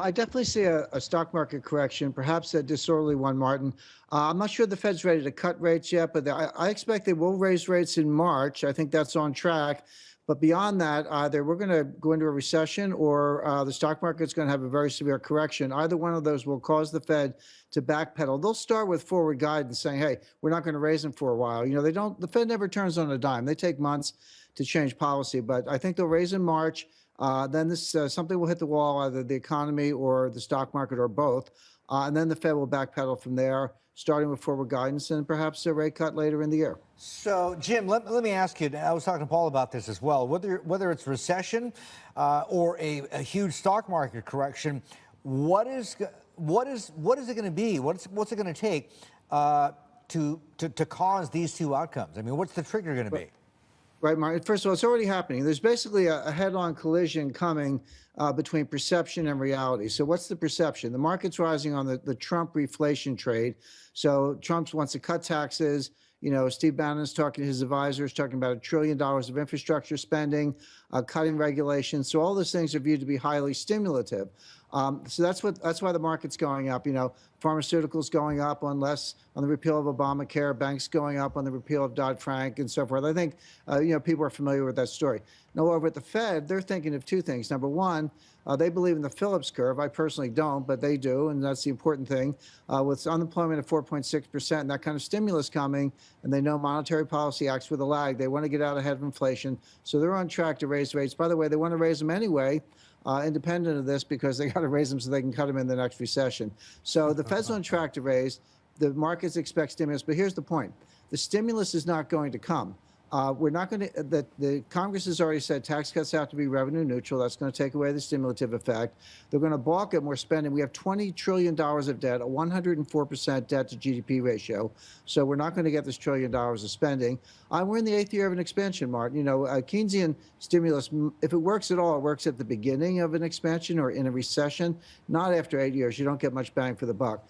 I definitely see a stock market correction, perhaps a disorderly one, Martin. I'm not sure the Fed's ready to cut rates yet, but I expect they will raise rates in March. I think that's on track. But beyond that, either we're going to go into a recession or the stock market's going to have a very severe correction. Either one of those will cause the Fed to backpedal. They'll start with forward guidance saying, hey, we're not going to raise them for a while. They don't, the Fed never turns on a dime. They take months to change policy, but I think they'll raise in March. Then something will hit the wall, either the economy or the stock market or both. And then the Fed will backpedal from there, starting with forward guidance and perhaps a rate cut later in the year. So, Jim, let me ask you, I was talking to Paul about this as well, whether it's recession or a huge stock market correction, what is it going to be? What's it going to take to cause these two outcomes? I mean, what's the trigger going to be? Right, Martin. First of all, it's already happening. There's basically a head-on collision coming between perception and reality. So what's the perception? The market's rising on the Trump reflation trade. So Trump wants to cut taxes. Steve Bannon's talking to his advisors, talking about $1 trillion of infrastructure spending, cutting regulations. So all those things are viewed to be highly stimulative. So that's why the market's going up. Pharmaceuticals going up on the repeal of Obamacare, banks going up on the repeal of Dodd-Frank and so forth. I think people are familiar with that story. Now, over at the Fed, they're thinking of two things. Number one, they believe in the Phillips curve. I personally don't, but they do, and that's the important thing. With unemployment at 4.6% and that kind of stimulus coming, and they know monetary policy acts with a lag, they want to get out ahead of inflation. So they're on track to raise rates. By the way, they want to raise them anyway, independent of this, because they got to raise them so they can cut them in the next recession. So the Fed's on track to raise. The markets expect stimulus, but here's the point. The stimulus is not going to come. We're not going to, the Congress has already said tax cuts have to be revenue neutral. That's going to take away the stimulative effect. They're going to balk at more spending. We have $20 trillion of debt, a 104% debt to GDP ratio. So we're not going to get this $1 trillion of spending. We're in the 8th year of an expansion, Martin. Keynesian stimulus, if it works at all, it works at the beginning of an expansion or in a recession, not after 8 years. You don't get much bang for the buck.